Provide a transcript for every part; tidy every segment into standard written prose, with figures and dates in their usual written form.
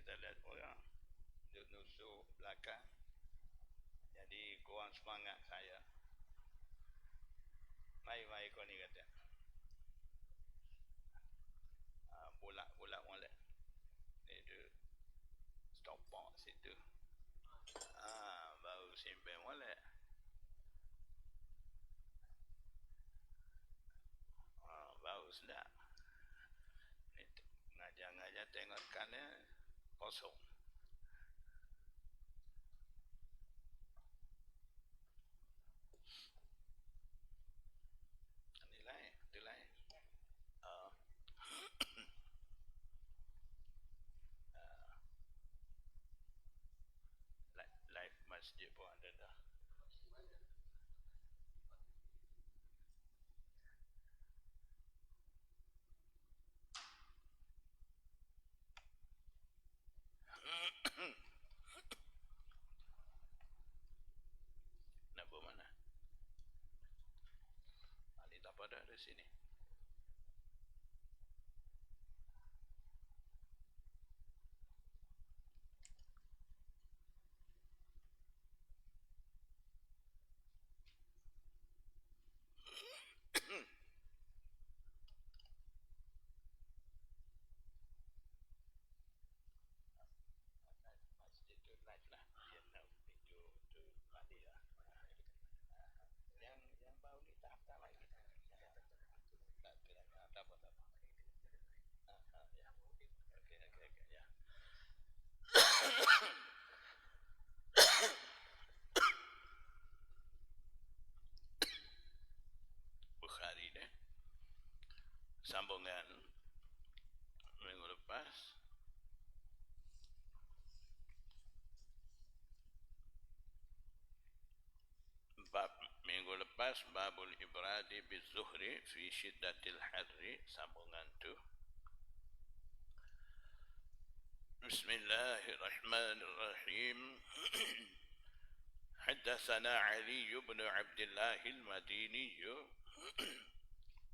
kita lihat orang duduk nusuk belakang, jadi kurang semangat saya. Mai kau ni kata, bolak molek. Itu stopak situ. Baru simpan molek. Baru sedap. Ngajar-ngajar tengok kannya kosong. Itu lain. Live masjid pun ada dah. Nak buat mana? Ini tak pada di sini. Bukhari deh. Sambungan minggu lepas. Bab minggu lepas babul ibradi bizuhri fi syiddatil harri, sambungan tu. Bismillahirrahmanirrahim. حدثنا علي بن عبد الله المديني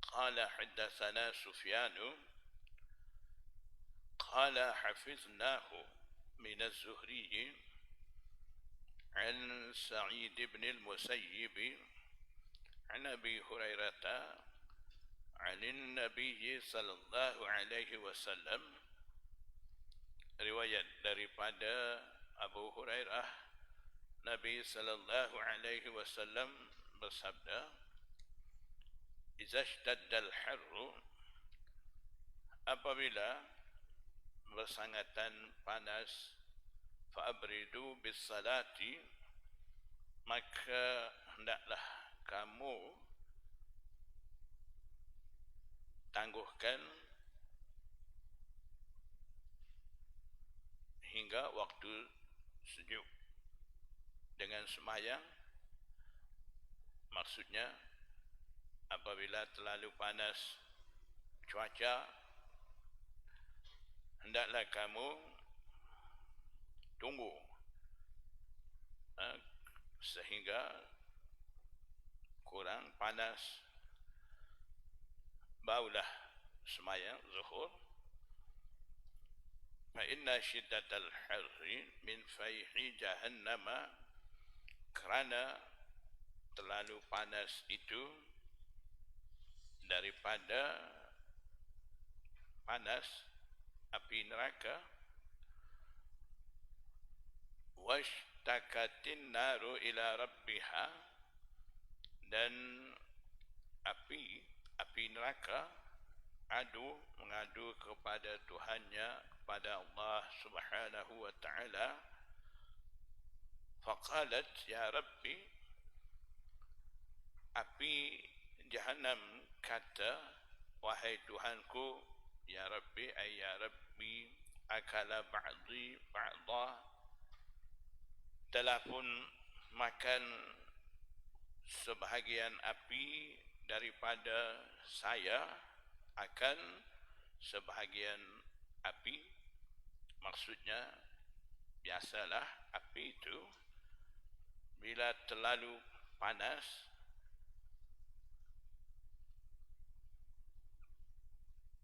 قال حدثنا سفيان قال حفظناه من الزهري عن سعيد بن المسيب عن أبي هريرة عن النبي صلى الله عليه وسلم. Riwayat daripada Abu Hurairah, Nabi sallallahu alaihi wasallam bersabda, "Idza ishtaddal harru," apabila bersangatan panas, "fa'abridu bis salati," maka hendaklah kamu tangguhkan hingga waktu sejuk dengan sembahyang. Maksudnya apabila terlalu panas cuaca, hendaklah kamu tunggu sehingga kurang panas, barulah sembahyang zuhur. Fa inna syiddatal harri min fayhi jahannama, kerana terlalu panas itu daripada panas api neraka. Washtakatin naru ila rabbiha, dan api neraka mengadu kepada Tuhannya, kepada Allah Subhanahu wa ta'ala. Faqalat, ya Rabbi, api Jahannam kata, wahai Tuhanku, ya Rabbi, ay ya Rabbi, akala ba'di ba'dah, telah pun makan sebahagian api daripada saya akan sebahagian api. Maksudnya, biasalah api itu bila terlalu panas,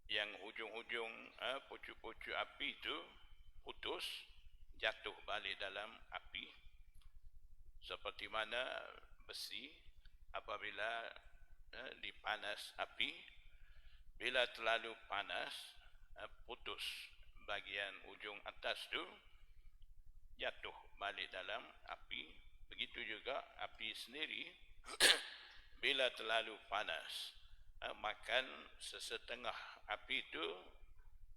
yang hujung-hujung pucuk-pucuk api itu putus, jatuh balik dalam api, seperti mana besi apabila dipanas api, bila terlalu panas putus bagian ujung atas tu, jatuh balik dalam api. Begitu juga api sendiri bila terlalu panas makan sesetengah api itu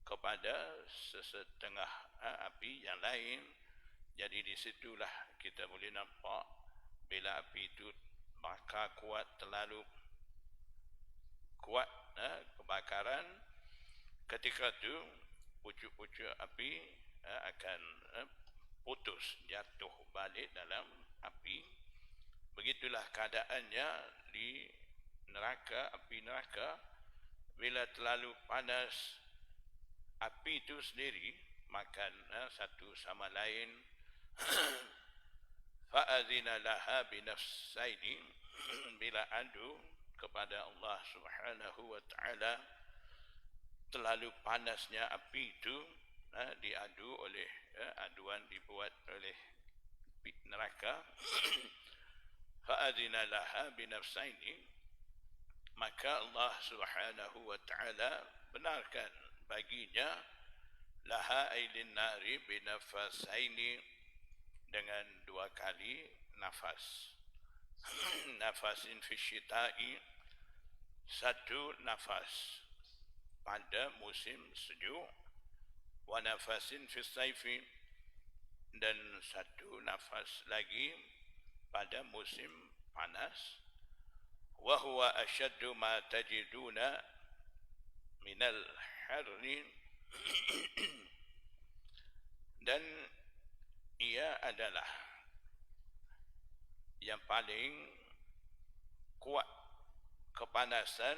kepada sesetengah api yang lain. Jadi di situlah kita boleh nampak bila api itu bakar kuat, terlalu kuat kebakaran, ketika itu pucuk-pucuk api akan putus, jatuh balik dalam api. Begitulah keadaannya di neraka, api neraka. Bila terlalu panas api itu sendiri makan satu sama lain, fa'adzina laha binafsaini, bila adu kepada Allah Subhanahu wa ta'ala, terlalu panasnya api itu diadu oleh aduan dibuat oleh neraka, fa'adzina laha binafsaini, maka Allah Subhanahu wa ta'ala benarkan baginya laha ailin nari binafasaini, dengan dua kali nafas. Nafasin fi syita'i, satu nafas pada musim sejuk, wa nafasin fi saifi, dan satu nafas lagi pada musim panas. Wa huwa ashaddu ma tajiduna minal harri, dan ia adalah yang paling kuat kepanasan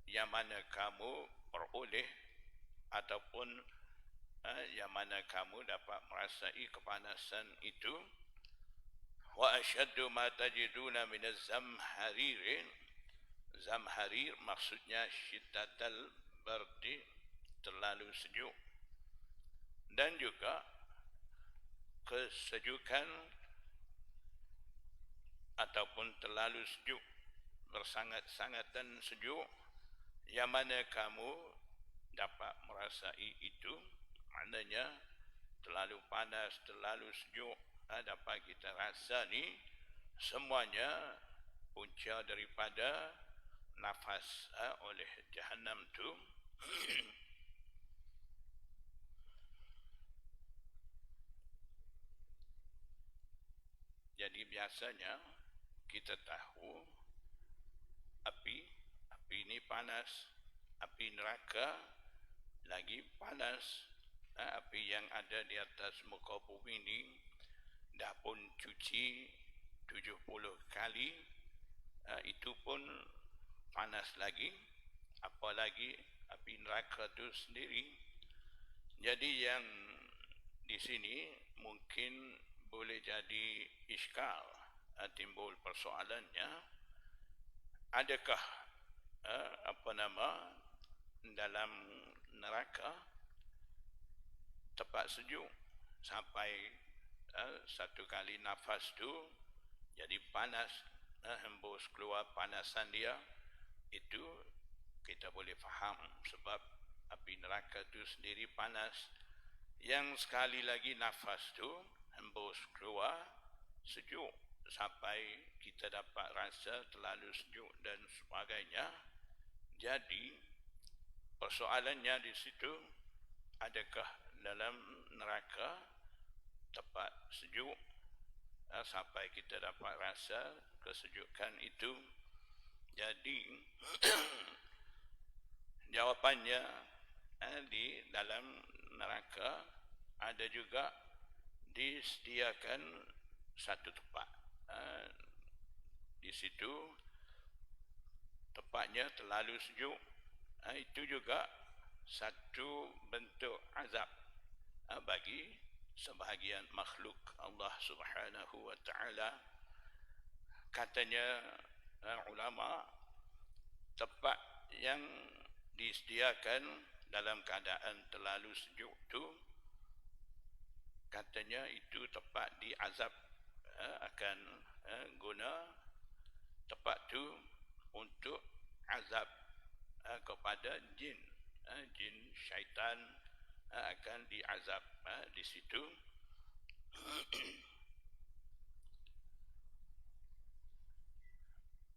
yang mana kamu peroleh ataupun yang mana kamu dapat merasai kepanasan itu. Wa asyaddu ma tajiduna min az-zamharir, zamharir maksudnya syiddatal bardi, terlalu sejuk, dan juga kesejukan ataupun terlalu sejuk, bersangat-sangatan sejuk, yang mana kamu dapat merasai itu. Maknanya terlalu panas, terlalu sejuk dapat kita rasa ni, semuanya punca daripada nafas oleh Jahannam tu. Jadi biasanya kita tahu api ini panas, api neraka lagi panas. Api yang ada di atas muka bumi ini dah pun cuci 70 kali, itu pun panas lagi, apalagi api neraka itu sendiri. Jadi yang di sini mungkin boleh jadi iskal, timbul persoalannya, adakah dalam neraka tempat sejuk sampai satu kali nafas tu jadi panas, hembus keluar panasan dia, itu kita boleh faham sebab api neraka tu sendiri panas. Yang sekali lagi nafas tu hembus keluar sejuk sampai kita dapat rasa terlalu sejuk dan sebagainya. Jadi persoalannya di situ, adakah dalam neraka tempat sejuk sampai kita dapat rasa kesejukan itu? Jadi jawapannya di dalam neraka ada juga disediakan satu tempat. Di situ tempatnya terlalu sejuk. Itu juga satu bentuk azab bagi sebahagian makhluk Allah Subhanahu wa ta'ala. Katanya ulama, tempat yang disediakan dalam keadaan terlalu sejuk itu katanya itu tempat di azab, akan guna tempat tu untuk azab kepada jin, jin syaitan akan diazab di situ.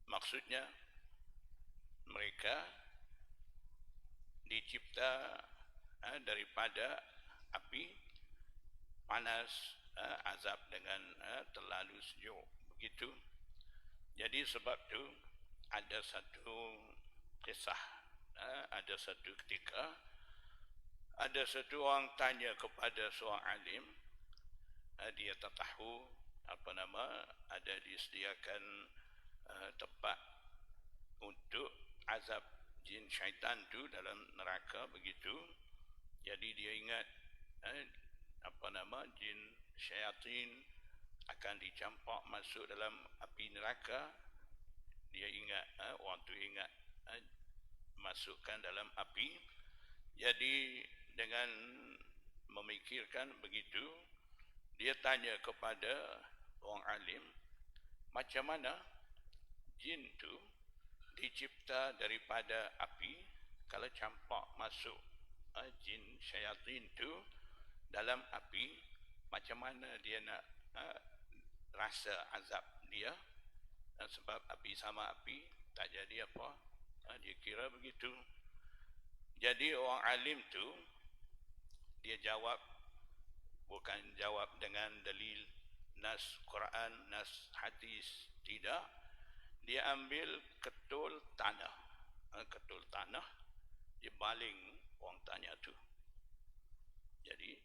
Maksudnya mereka dicipta daripada api panas, azab dengan terlalu sejuk begitu. Jadi sebab tu ada satu kisah, ada satu ketika ada satu orang tanya kepada seorang alim, dia tak tahu ada disediakan tempat untuk azab jin syaitan tu dalam neraka begitu. Jadi dia ingat jin syaitan akan dicampak masuk dalam api neraka. Dia ingat, orang tu ingat masukkan dalam api. Jadi dengan memikirkan begitu, dia tanya kepada orang alim, macam mana jin tu dicipta daripada api, kalau campak masuk jin syaitan tu dalam api, macam mana dia nak rasa azab dia, sebab api sama api tak jadi apa. Dia kira begitu. Jadi orang alim tu dia jawab, bukan jawab dengan dalil nas Quran, nas hadis, tidak. Dia ambil ketul tanah, dia baling orang tanya tu. Jadi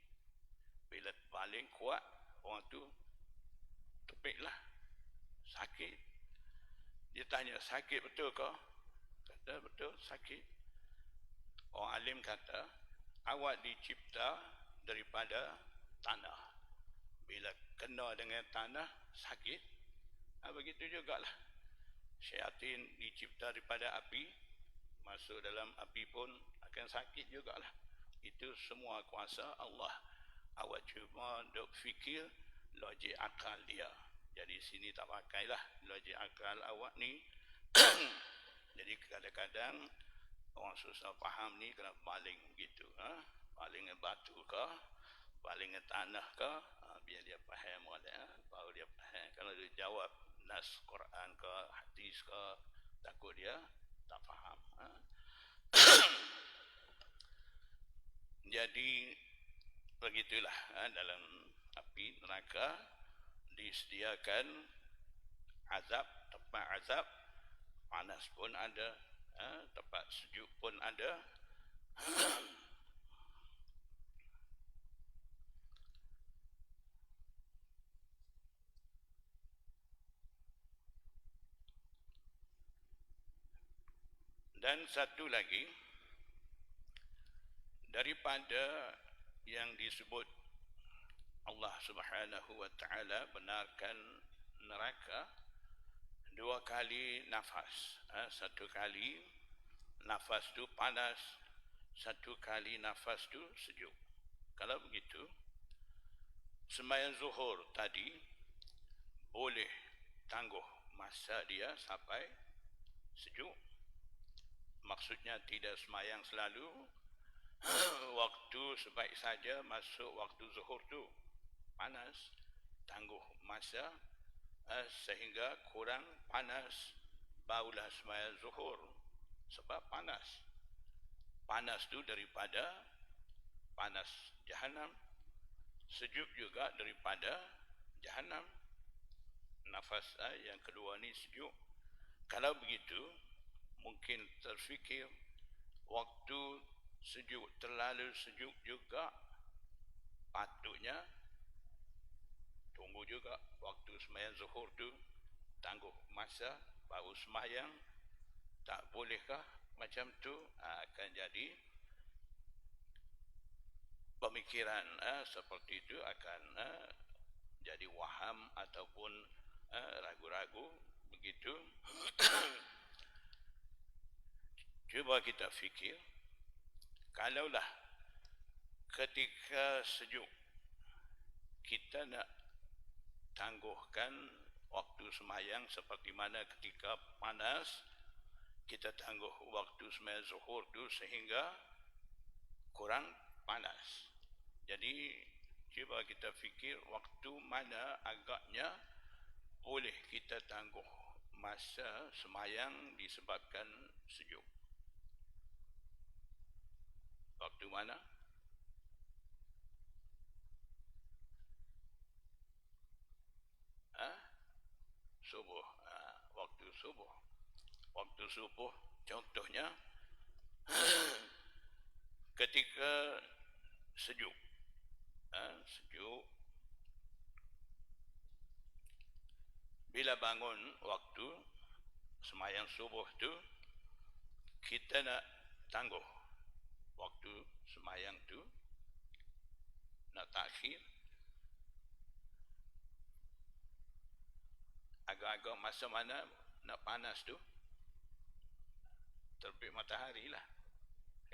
bila baling kuat, orang tu tepiklah, sakit. Dia tanya, sakit betul ke? Kata betul, sakit. Orang alim kata, awak dicipta daripada tanah. Bila kena dengan tanah, sakit. Begitu jugalah syaitan dicipta daripada api, masuk dalam api pun akan sakit jugalah. Itu semua kuasa Allah. Awak cuma duk fikir logik akal dia. Jadi sini tak pakailah logik akal awak ni. Jadi kadang-kadang orang susah faham ni kena baling begitu. Baling batu ke, baling tanah ke, biar dia faham baru dia faham. Kalau dia jawab nas Quran ke, hadis ke, takut dia tak faham. Jadi begitulah, dalam api neraka disediakan azab, tempat azab, panas pun ada, tempat sejuk pun ada. Dan satu lagi, daripada yang disebut Allah Subhanahu wa taala benarkan neraka, 2 kali nafas. Satu kali nafas tu panas, satu kali nafas tu sejuk. Kalau begitu, sembahyang zuhur tadi boleh tangguh masa dia sampai sejuk. Maksudnya tidak sembahyang selalu, waktu sebaik saja masuk waktu zuhur tu panas, tangguh masa sehingga kurang panas, barulah sembahyang zuhur. Sebab panas tu daripada panas Jahannam, sejuk juga daripada Jahannam. Nafas yang kedua ni sejuk. Kalau begitu, mungkin terfikir waktu sejuk, terlalu sejuk juga, patutnya tunggu juga waktu sembahyang zuhur tu, tangguh masa baru sembahyang. Tak bolehkah macam tu? Akan jadi pemikiran seperti itu akan jadi waham ataupun ragu-ragu begitu. Cuba kita fikir, kalaulah ketika sejuk kita nak tangguhkan waktu semayang seperti mana ketika panas, kita tangguh waktu semayang zuhur tu sehingga kurang panas. Jadi cuba kita fikir waktu mana agaknya boleh kita tangguh masa semayang disebabkan sejuk. Waktu mana? Subuh. Waktu subuh. Waktu subuh contohnya ketika sejuk. Sejuk. Bila bangun waktu semayang subuh tu, kita nak tangguh waktu semayang tu, nak takhir. Agak-agak masa mana nak panas tu? Terbit matahari lah.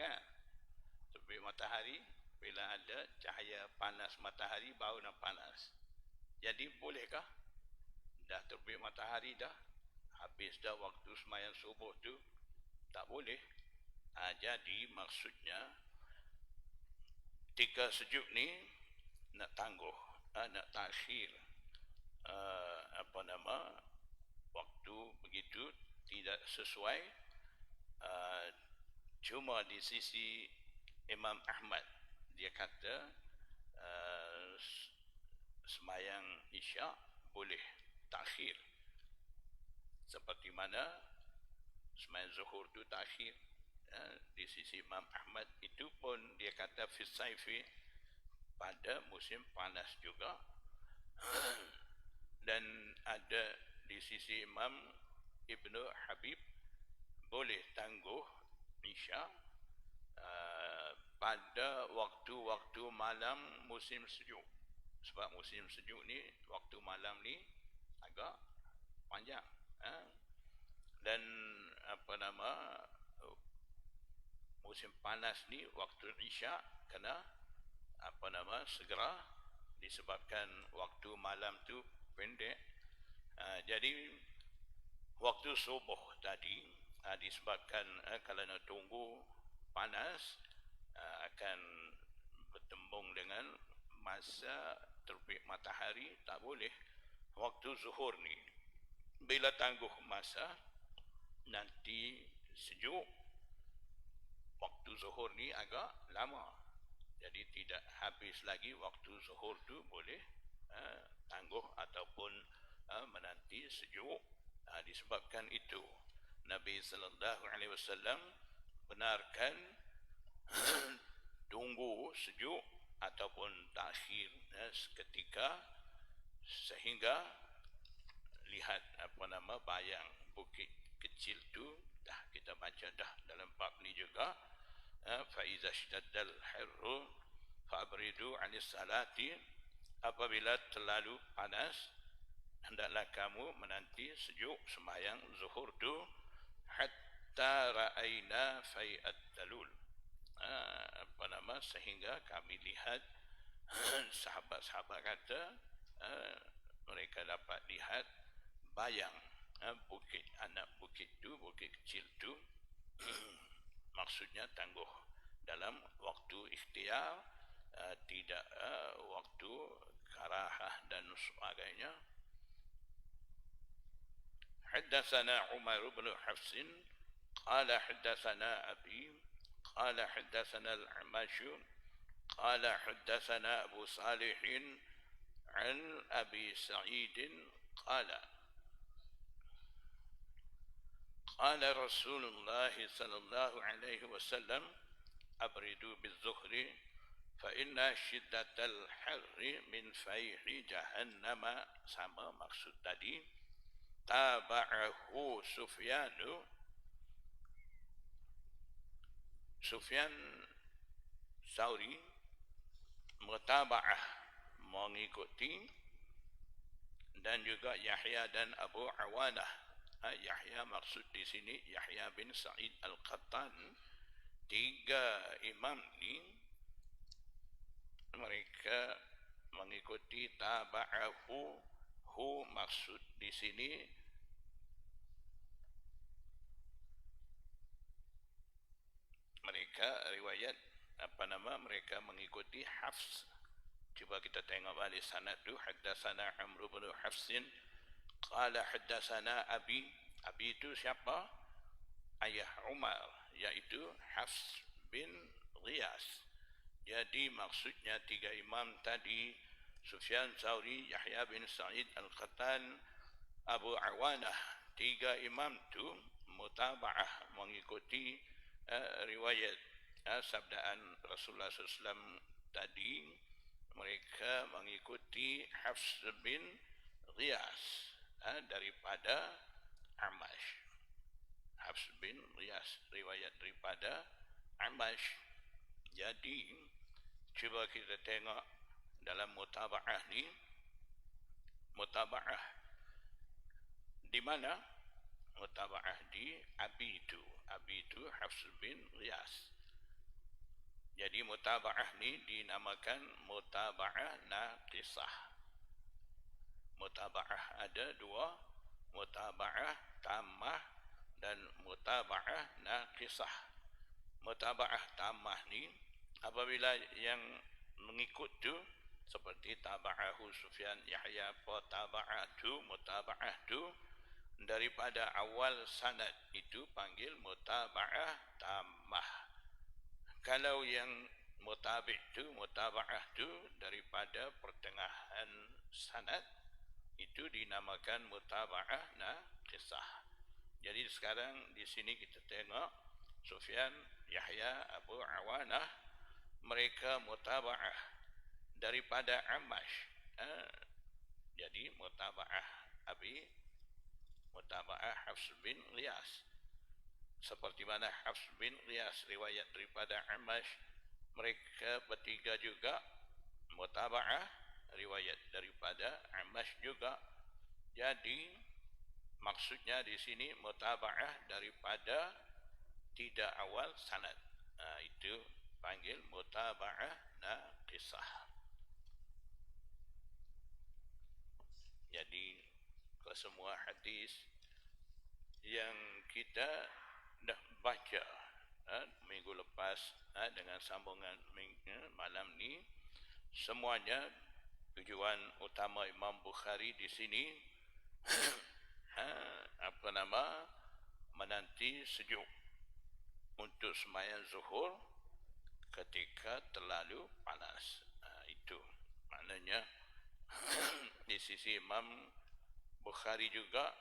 Kan? Terbit matahari, bila ada cahaya panas matahari baru nak panas. Jadi bolehkah? Dah terbit matahari dah, habis dah waktu semayang subuh tu, tak boleh. Jadi maksudnya ketika sejuk ni nak tangguh, nak takhir waktu begitu tidak sesuai. Cuma di sisi Imam Ahmad, dia kata semayang Isyak boleh takhir seperti mana semayang zuhur tu takhir. Di sisi Imam Ahmad itu pun dia kata fi saifi, pada musim panas juga. Dan ada di sisi Imam Ibnu Habib boleh tangguh Isyak pada waktu-waktu malam musim sejuk. Sebab musim sejuk ni, waktu malam ni agak panjang. Dan musim panas ni waktu Isyak kena segera, disebabkan waktu malam tu pendek. Jadi waktu subuh tadi disebabkan kalau nak tunggu panas akan bertembung dengan masa terbit matahari, tak boleh. Waktu zuhur ni bila tangguh masa nanti sejuk, waktu zuhur ni agak lama, jadi tidak habis lagi waktu zuhur tu boleh tangguh ataupun menanti sejuk. Disebabkan itu Nabi sallallahu alaihi wasallam benarkan tunggu sejuk ataupun takhir seketika, sehingga lihat bayang bukit kecil tu. Dah kita baca dah dalam bab ni juga, fa iza shtaddal harru fabridu 'anis salati, apabila terlalu panas hendaklah kamu menanti sejuk sembahyang zuhur tu, hatta ra'aina fai'at dalul, sehingga kami lihat sahabat-sahabat kata mereka dapat lihat bayang bukit, anak bukit tu, bukit kecil tu. Maksudnya tangguh dalam waktu ikhtiar, tidak waktu karahah dan sebagainya. Haddatsana Umar bin Hafs qala haddatsana Abi qala haddatsana al-Amash qala haddatsana Abu Salih an Abi Sa'id qala قال رسول الله صلى الله عليه وسلم أبردوا بالزهر فإن شدة الحر من فيح جهنم. Sama maksud tadi. Taba'ahu Sufyan Sauri mutaba'ah, mengikuti, dan juga Yahya dan Abu Awanah. Yahya maksud di sini Yahya bin Sa'id Al-Qattan. Tiga imam ni mereka mengikuti taba'ahu. Hu maksud di sini mereka riwayat mereka mengikuti Hafs. Cuba kita tengok balik sanad tu. Haddatsana Amr bin Hafsin qala haddatsana Abi. Abi itu siapa? Ayah Umar, yaitu Hafs bin Ghiyas. Jadi maksudnya tiga imam tadi, Sufyan Tsauri, Yahya bin Sa'id Al-Qattan, Abu Awanah, tiga imam tu mutaba'ah, mengikuti riwayat sabdaan Rasulullah SAW tadi. Mereka mengikuti Hafs bin Ghiyas daripada Amash. Hafs bin Ghiyas riwayat daripada Amash. Jadi cuba kita tengok dalam mutaba'ah ni, mutaba'ah di mana? Mutaba'ah di Abi itu. Abi itu Hafs bin Ghiyas. Jadi mutaba'ah ni dinamakan mutaba'ah naqisah. Mutaba'ah ada dua, mutaba'ah tammah dan mutaba'ah naqisah. Mutaba'ah tammah ni apabila yang mengikut tu seperti taba'ahu Sufyan Yahya, taba'atu, mutaba'ah tu daripada awal sanad itu panggil mutaba'ah tammah. Kalau yang mutabi' tu, mutaba'ah tu daripada pertengahan sanad itu dinamakan mutaba'ah naqisah. Jadi sekarang di sini kita tengok Sufyan Yahya Abu Awanah, mereka mutaba'ah daripada Amash. Jadi mutaba'ah Abi, mutaba'ah Hafs bin Ghiyas. Seperti mana Hafs bin Ghiyas riwayat daripada Amash, mereka bertiga juga mutaba'ah riwayat daripada Amash juga. Jadi maksudnya di sini mutaba'ah daripada tidak awal sanad. Itu panggil mutaba'ah naqisah. Jadi kesemua hadis yang kita dah baca minggu lepas dengan sambungan malam ni, semuanya tujuan utama Imam Bukhari di sini menanti sejuk untuk sembahyang zuhur ketika terlalu panas. Itu maknanya di sisi Imam Bukhari juga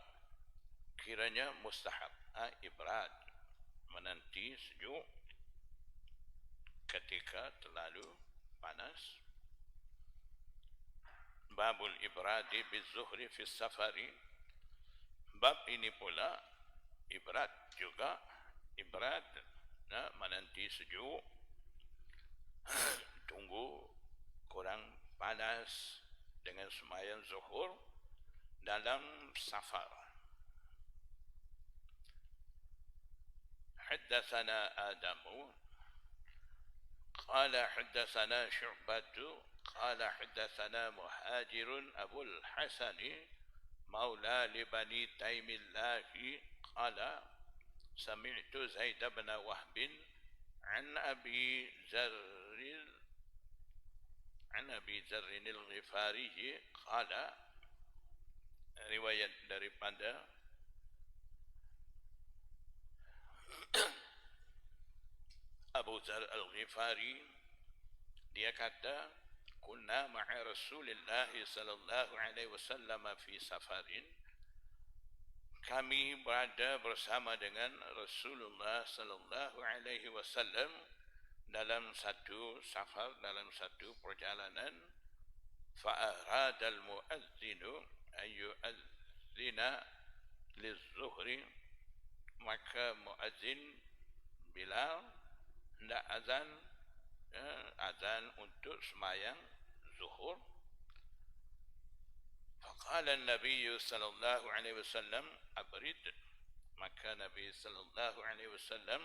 kiranya mustahab, ibrad, menanti sejuk ketika terlalu panas. Babul ibradi bizuhri fi safari. Bab ini pula ibrad juga, ibrad menanti sejuk, tunggu kurang panas dengan sembahyang zuhur dalam safar. Haddatsana Adamu qala haddatsana Syu'batu qala haddatsana Muhajirun Abul Hasani maula li Bani Taimillahi qala sami'tu Zaid bin Wahb an Abi Zarr al-Ghifari qala, riwayat daripada Abu Zarr al-Ghifari, dia kata kunna ma'a Rasulillah sallallahu alaihi wasallam fi safarin, kami berada bersama dengan Rasulullah sallallahu alaihi wasallam dalam satu safar, dalam satu perjalanan. Fa'arada al-mu'adzinu ayyu'adzina lizuhri, maka mu'adzin Bilal hendak azan, azan untuk sembahyang zuhur. Faqala an-nabiy sallallahu alaihi wasallam abrid, maka Nabi sallallahu alaihi wasallam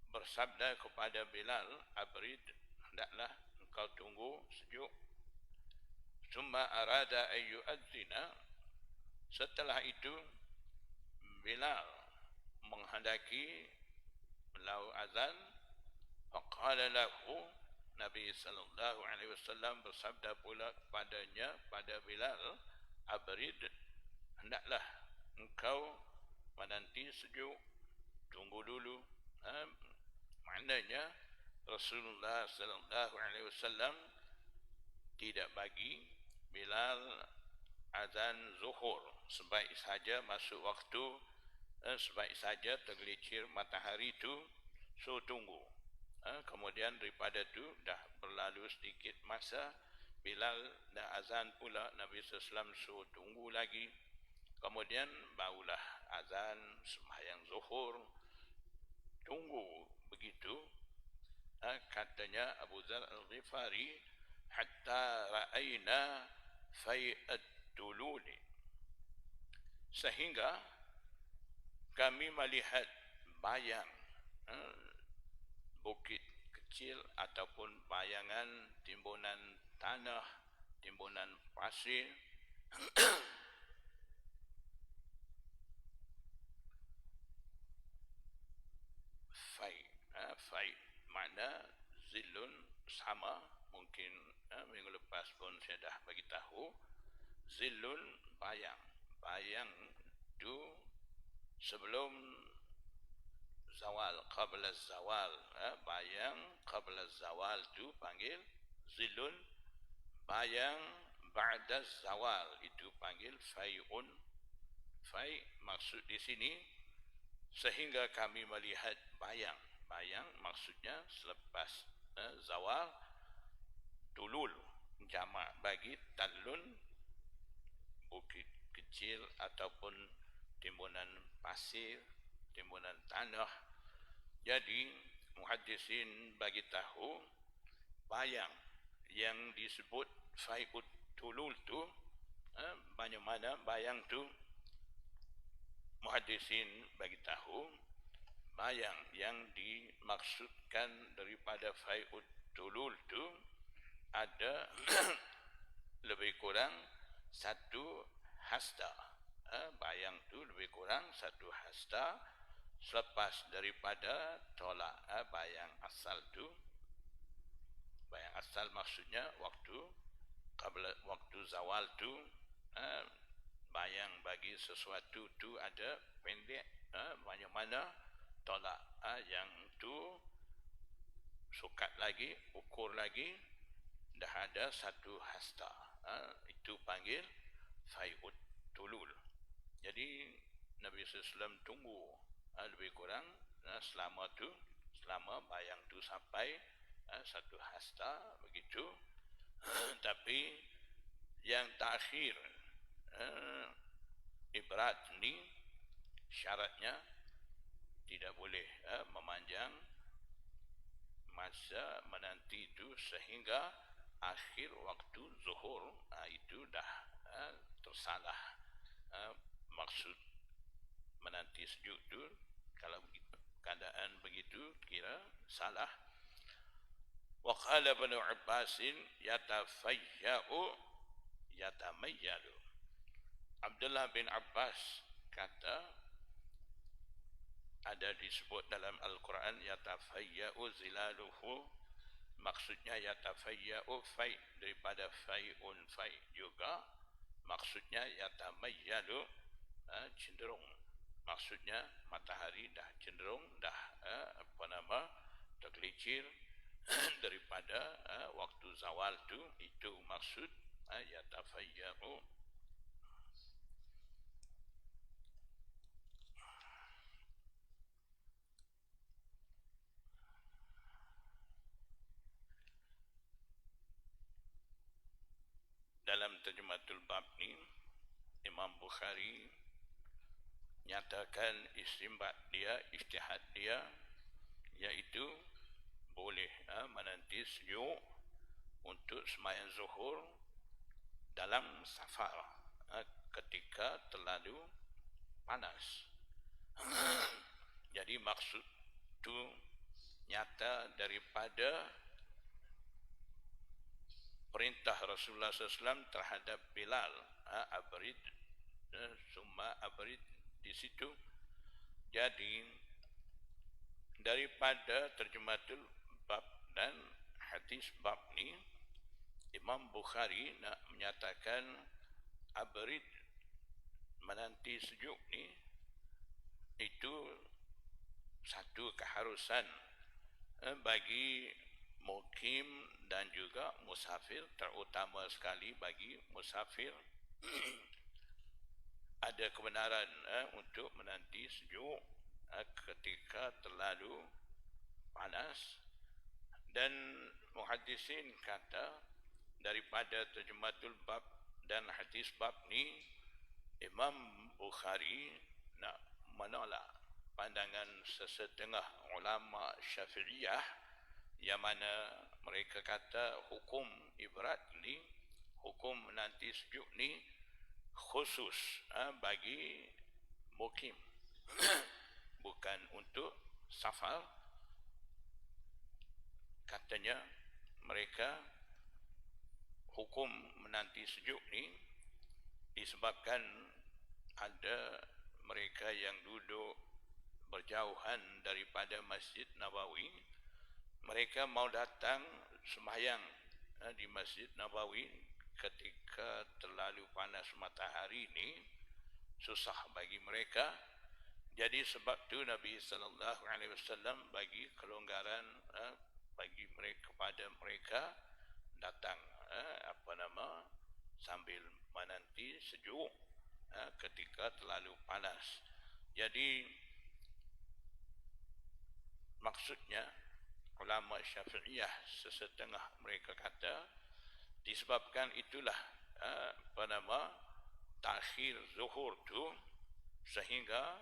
bersabda kepada Bilal, abrid, hendaklah engkau tunggu sejuk. Summa arada an yu'adzina, setelah itu Bilal menghendaki melau azan. Faqala lahu, Nabi sallallahu alaihi wasallam bersabda pula padanya, pada Bilal, abrid, hendaklah engkau menanti sejuk, tunggu dulu. Maknanya Rasulullah sallallahu alaihi wasallam tidak bagi Bilal azan zuhur, sebaik saja masuk waktu, sebaik saja tergelincir matahari itu, so tunggu. Kemudian daripada itu dah berlalu sedikit masa, Bilal dah azan pula, Nabi SAW suruh tunggu lagi. Kemudian barulah azan sembahyang zuhur, tunggu begitu. Katanya Abu Dzar Al-Ghifari, hatta ra'ayna fai'at dululi, sehingga kami melihat bayang bukit kecil ataupun bayangan timbunan tanah, timbunan pasir. Fai makna zilun sama, mungkin minggu lepas pun saya dah bagi tahu. Zilun bayang, bayang tu sebelum zawal, qabla zawal, bayang qabla zawal tu panggil zilun. Bayang ba'da zawal itu panggil fai'un. Fai maksud di sini sehingga kami melihat bayang. Bayang maksudnya selepas zawal. Tulul jamak bagi talun, bukit kecil ataupun timbunan pasir, timbunan tanah. Jadi muhaddisin bagi tahu bayang yang disebut fai'ut tulul tu, banyak mana bayang tu. Muhaddisin bagi tahu bayang yang dimaksudkan daripada fai'ut tulul tu ada lebih kurang satu hasta. Bayang tu lebih kurang satu hasta selepas daripada tolak bayang asal tu. Bayang asal maksudnya waktu waktu zawal tu, bayang bagi sesuatu tu ada pendek, banyak mana tolak yang tu sukat lagi, ukur lagi, dah ada satu hasta. Itu panggil fai'ut tulul. Jadi Nabi SAW tunggu lebih kurang selama tu, selama bayang tu sampai satu hasta begitu. Tapi yang terakhir, ibrat ni syaratnya tidak boleh memanjang masa menanti itu sehingga akhir waktu zuhur. Itu dah tersalah maksud menanti sejuk tu. Kalau keadaan begitu kira salah. Wa qala Ibnu Abbas yatafayya'u yatamayyalu. Abdullah bin Abbas kata, ada disebut dalam Al-Quran yatafayya'u zilaluhu, maksudnya yatafayya'u fai, daripada fai'un fai juga maksudnya yatamayyalu, cenderung. Maksudnya matahari dah cenderung, dah tergelincir daripada waktu zawal tu. Itu maksud yatafayya'u. Dalam terjematul bab ni, Imam Bukhari nyatakan istimbat dia, ijtihad dia, iaitu boleh menanti sejuk untuk sembahyang zuhur dalam safar, ketika terlalu panas. Jadi maksud tu nyata daripada perintah Rasulullah SAW terhadap Bilal, abrid, summa abrid di situ. Jadi daripada terjematul bab dan hadis bab ni, Imam Bukhari nak menyatakan abrid, menanti sejuk ni, itu satu keharusan bagi mukim dan juga musafir, terutama sekali bagi musafir. Ada kebenaran untuk menanti sejuk ketika terlalu panas. Dan muhaddisin kata daripada terjematul bab dan hadis bab ni, Imam Bukhari nak menolak pandangan sesetengah ulama Syafi'iyah yang mana mereka kata hukum ibrat ni, hukum menanti sejuk ni khusus bagi mukim, bukan untuk safar. Katanya mereka hukum menanti sejuk ni disebabkan ada mereka yang duduk berjauhan daripada Masjid Nabawi. Mereka mau datang sembahyang di Masjid Nabawi ketika terlalu panas matahari ni, susah bagi mereka. Jadi sebab tu Nabi sallallahu alaihi wasallam bagi kelonggaran bagi mereka, kepada mereka datang sambil menanti sejuk ketika terlalu panas. Jadi maksudnya ulama Syafi'iyah sesetengah mereka kata disebabkan itulah takhir zuhur tu, sehingga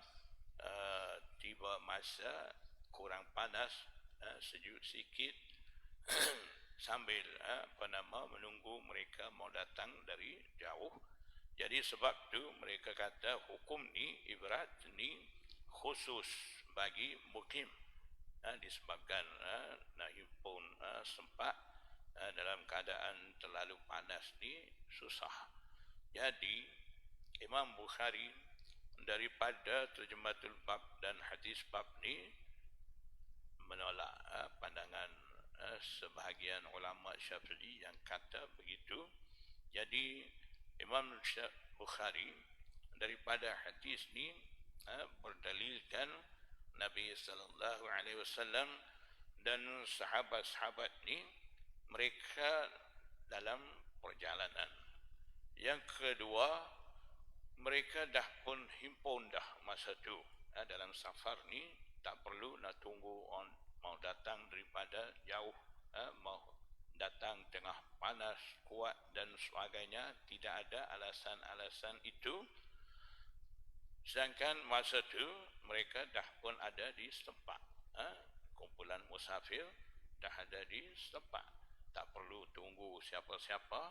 tiba masa kurang panas, sejuk sikit sambil menunggu mereka mau datang dari jauh. Jadi sebab tu mereka kata hukum ni, ibrat ni khusus bagi mukim, disebabkan nak himpun sempat dalam keadaan terlalu panas ni susah. Jadi Imam Bukhari daripada terjematul bab dan hadis bab ni menolak pandangan sebahagian ulama Syafi'i yang kata begitu. Jadi Imam Bukhari daripada hadis ni berdalilkan Nabi sallallahu alaihi wasallam dan sahabat-sahabat ni mereka dalam perjalanan. Yang kedua, mereka dah pun himpun dah masa tu dalam safar ni, tak perlu nak tunggu mau datang daripada jauh, mau datang tengah panas kuat dan sebagainya. Tidak ada alasan-alasan itu. Sedangkan masa tu mereka dah pun ada di setempat, kumpulan musafir dah ada di setempat, tak perlu tunggu siapa-siapa.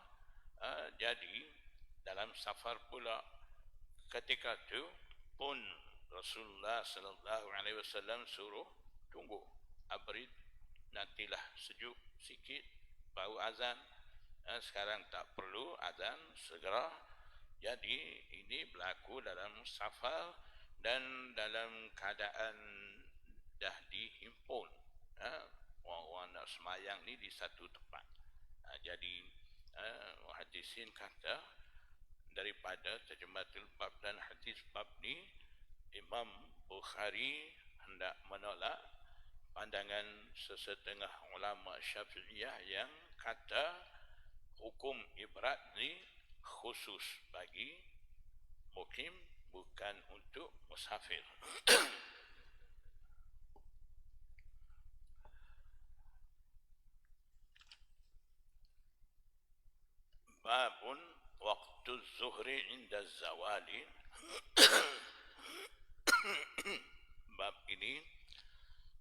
Jadi dalam safar pula ketika tu pun Rasulullah sallallahu alaihi wasallam suruh tunggu abrid, nantilah sejuk sikit baru azan. Sekarang tak perlu azan segera. Jadi ini berlaku dalam safar dan dalam keadaan dah dihimpun orang-orang nak semayang ni di satu tempat. Jadi muhaddisin kata daripada terjematul bab dan hadis bab ni, Imam Bukhari hendak menolak pandangan sesetengah ulama Syafi'iyah yang kata hukum ibrat ni khusus bagi mukim, bukan untuk musafir. Babun waktu zuhri inda zawali. Bab ini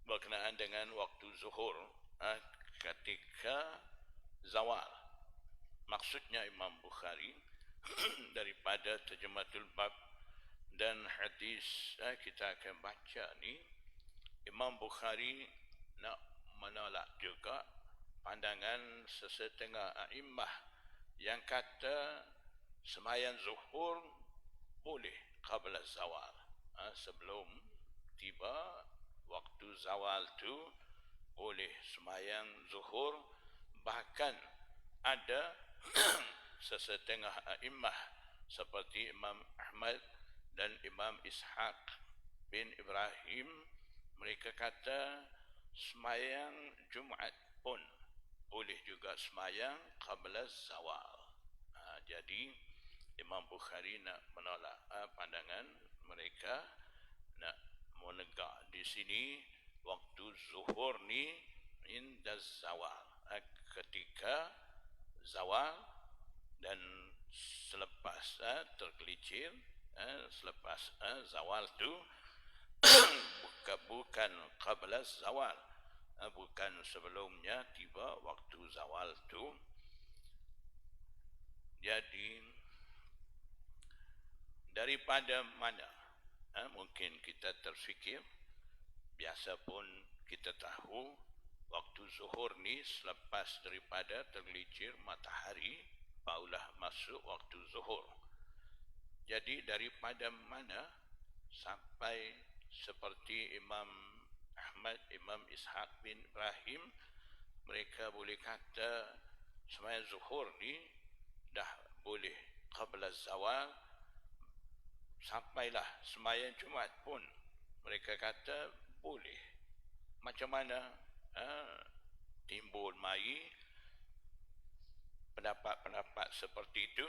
berkenaan dengan waktu zuhur ketika zawal. Maksudnya Imam Bukhari daripada terjematul bab dan hadis kita akan baca ni, Imam Bukhari nak menolak juga pandangan sesetengah a'immah yang kata sembahyang zuhur boleh qabla zawal. Sebelum tiba waktu zawal tu boleh sembahyang zuhur. Bahkan ada sesetengah a'immah seperti Imam Ahmad dan Imam Ishaq bin Ibrahim, mereka kata sembahyang Jumaat pun boleh juga sembahyang qabla zawal. Jadi Imam Bukhari nak menolak pandangan mereka, nak menegak di sini waktu zuhur ni inda zawal, ketika zawal dan selepas tergelincir, selepas zawal tu bukan qabla zawal, bukan sebelumnya tiba waktu zawal tu. Jadi daripada mana mungkin kita terfikir, biasa pun kita tahu waktu zuhur ni selepas daripada tergelincir matahari barulah masuk waktu zuhur. Jadi daripada mana sampai seperti Imam Ahmad, Imam Ishaq bin Ibrahim, mereka boleh kata sembahyang zuhur ni dah boleh qabla zawal, sampailah sembahyang Jumaat pun mereka kata boleh. Macam mana timbul mai pendapat-pendapat seperti itu?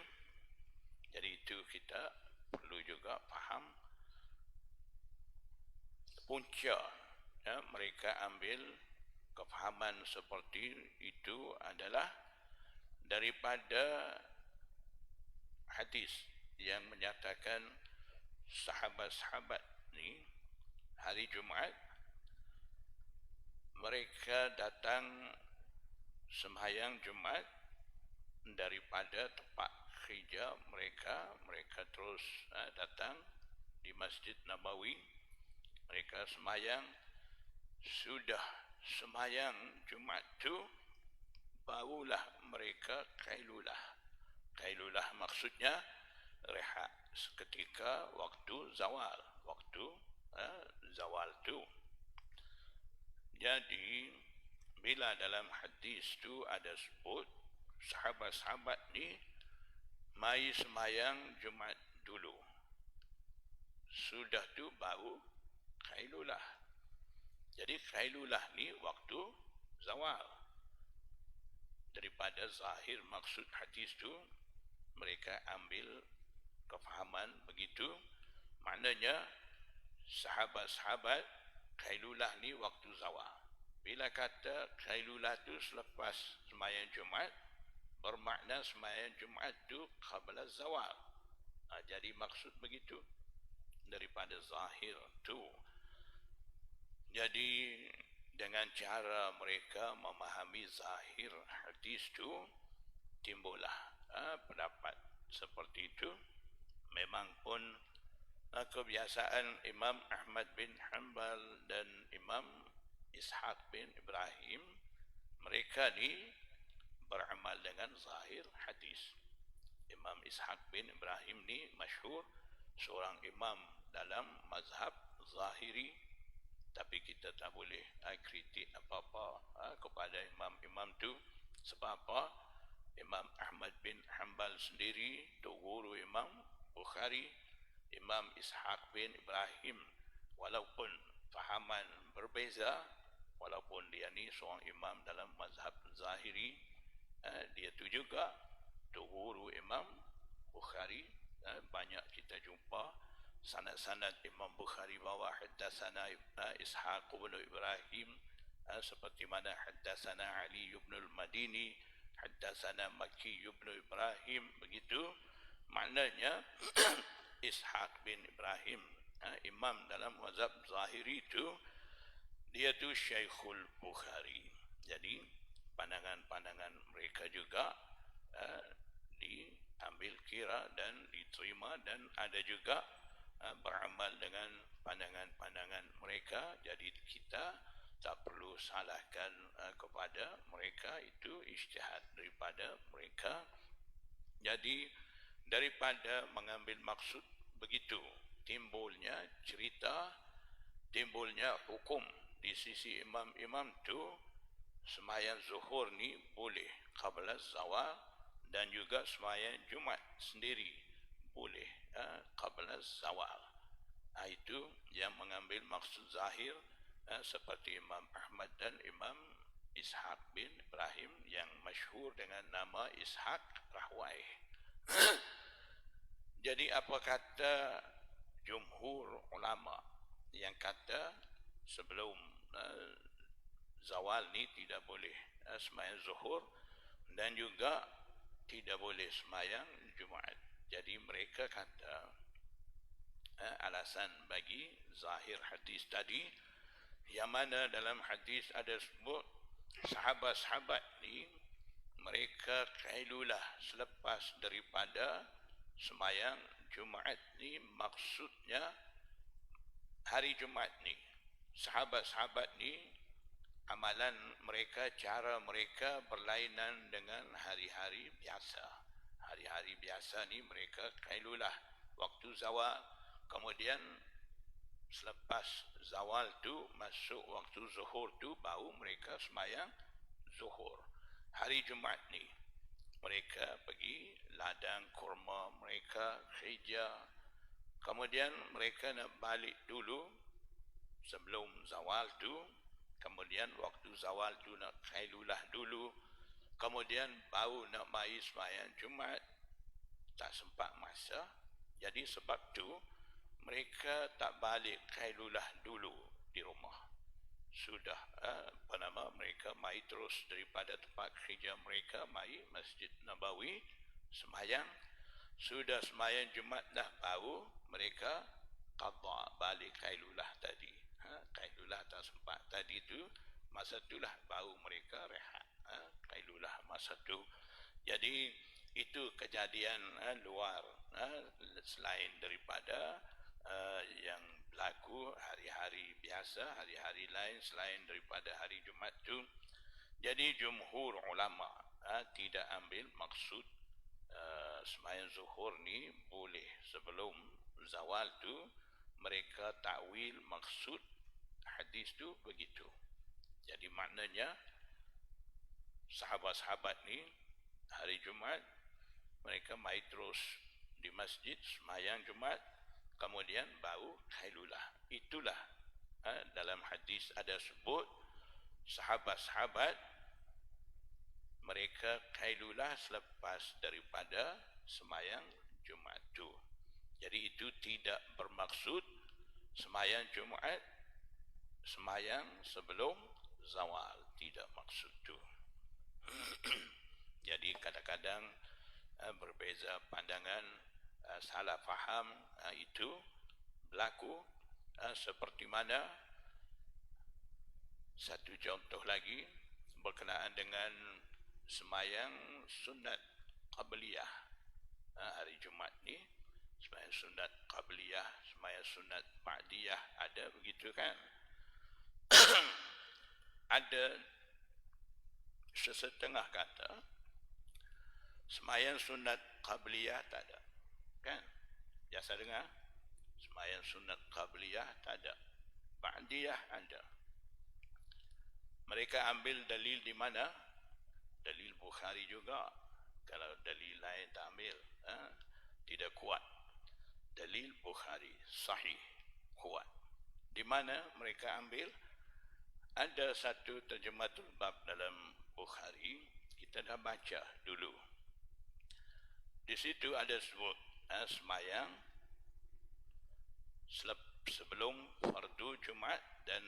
Jadi itu kita perlu juga faham punca mereka ambil kefahaman seperti itu adalah daripada hadis yang menyatakan sahabat-sahabat ni hari Jumaat mereka datang sembahyang Jumaat daripada tempat kerja mereka terus datang di Masjid Nabawi, mereka sembahyang. Sudah sembahyang Jumaat tu barulah mereka kailulah. Kailulah maksudnya rehat seketika waktu zawal, waktu zawal tu. Jadi bila dalam hadis tu ada sebut sahabat-sahabat ni mai sembahyang Jumaat dulu, sudah tu baru kailulah. Jadi kailulah ni waktu zawal. Daripada zahir maksud hadis tu mereka ambil kefahaman begitu, maknanya sahabat-sahabat kailulah ni waktu zawal. Bila kata kailulah tu selepas sembahyang Jumaat, bermakna sembahyang Jumaat tu qabla zawal. Jadi maksud begitu daripada zahir tu. Jadi dengan cara mereka memahami zahir hadis tu, timbullah pendapat seperti itu. Memang pun kebiasaan Imam Ahmad bin Hanbal dan Imam Ishaq bin Ibrahim, mereka ni beramal dengan zahir hadis. Imam Ishaq bin Ibrahim ni masyhur seorang imam dalam mazhab Zahiri, tapi kita tak boleh kritik apa-apa kepada imam-imam tu. Sebab apa? Imam Ahmad bin Hanbal sendiri, tok guru Imam Bukhari, Imam Ishaq bin Ibrahim, walaupun fahaman berbeza, walaupun dia ni seorang imam dalam mazhab Zahiri, dia tu juga tok guru Imam Bukhari. Banyak kita jumpa sanad-sanad Imam Bukhari bawa haddatsana Ishaq bin Ibrahim, seperti mana haddatsana Ali bin al-Madini, haddatsana Makki bin Ibrahim, begitu. Maknanya Ishaq bin Ibrahim, imam dalam mazhab Zahiri itu, dia tu Syekhul Bukhari. Jadi pandangan-pandangan mereka juga diambil kira dan diterima, dan ada juga beramal dengan pandangan-pandangan mereka. Jadi kita tak perlu salahkan kepada mereka, itu ijtihad daripada mereka. Jadi daripada mengambil maksud begitu, timbulnya cerita, timbulnya hukum di sisi imam-imam tu, sembahyang zuhur ni boleh qabla zawal, dan juga sembahyang Jumaat sendiri boleh qabla zawal. Itu yang mengambil maksud zahir, seperti Imam Ahmad dan Imam Ishaq bin Ibrahim yang masyhur dengan nama Ishaq Rahwai. Jadi apa kata jumhur ulama yang kata sebelum zawal ni tidak boleh sembahyang zuhur, dan juga tidak boleh sembahyang Jumaat. Jadi mereka kata alasan bagi zahir hadis tadi, yang mana dalam hadis ada sebut sahabat-sahabat ni mereka kailulah selepas daripada sembahyang Jumaat ni, maksudnya hari Jumaat ni. Sahabat-sahabat ni amalan mereka, cara mereka berlainan dengan hari-hari biasa. Hari-hari biasa ni mereka kailulah waktu zawal, kemudian selepas zawal tu masuk waktu zuhur tu baru mereka sembahyang zuhur. Hari Jumaat ni mereka pergi ladang kurma mereka, kerja, kemudian mereka nak balik dulu sebelum zawal tu, kemudian waktu zawal tu nak kailulah dulu, kemudian baru nak mari sembahyang Jumaat, tak sempat masa. Jadi sebab tu mereka tak balik kailulah dulu di rumah. Sudah mereka mai terus daripada tempat kerja mereka mai Masjid Nabawi sembahyang. Sudah sembahyang Jumaat dah baru mereka qada balik kailulah tadi. Kailulah tak sempat tadi tu, masa itulah baru mereka rehat. Kailulah masa tu. Jadi itu kejadian luar, selain daripada yang berlaku hari-hari biasa, hari-hari lain selain daripada hari Jumaat tu. Jadi jumhur ulama tidak ambil maksud sembahyang zuhur ni boleh sebelum zawal tu. Mereka takwil maksud hadis tu begitu. Jadi maknanya sahabat-sahabat ni hari Jumaat mereka mai terus di masjid sembahyang Jumaat, kemudian baru kailulah. Itulah dalam hadis ada sebut sahabat-sahabat mereka kailulah selepas daripada sembahyang Jumaat tu. Jadi itu tidak bermaksud sembahyang Jumaat sembahyang sebelum zawal, tidak maksud tu. Jadi kadang-kadang berbeza pandangan, salah faham itu berlaku. Seperti mana satu contoh lagi berkenaan dengan sembahyang sunat qabliyah hari Jumaat ni, sembahyang sunat qabliyah, sembahyang sunat ba'diyah, ada begitu kan? Ada sesetengah kata sembahyang sunat qabliyah tak ada, kan? Biasa dengar sembahyang sunat qabliyah tak ada, ba'diyah ada. Mereka ambil dalil di mana? Dalil Bukhari juga. Kalau dalil lain tak ambil, tidak kuat. Dalil Bukhari sahih, kuat. Di mana mereka ambil? Ada satu terjematul bab dalam Bukhari, kita dah baca dulu. Di situ ada sebut sembahyang sebelum fardu Jumaat dan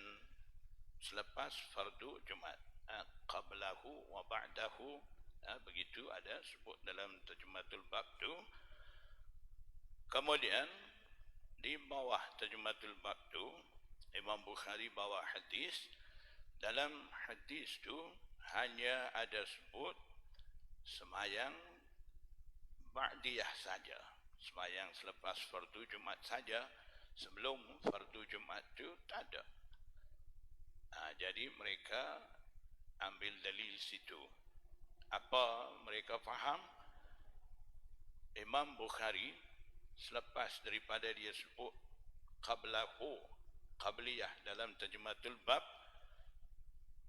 selepas fardu Jumaat, qablahu wa ba'dahu, begitu ada sebut dalam terjematul bab tu. Kemudian di bawah terjematul bab tu Imam Bukhari bawa hadis. Dalam hadis tu hanya ada sebut sembahyang ba'diyah saja, sembahyang selepas fardu Jumaat saja. Sebelum fardu Jumaat tu tak ada. Jadi mereka mereka ambil dalil situ. Apa mereka faham? Imam Bukhari selepas daripada dia sebut qabliyah dalam terjematul bab,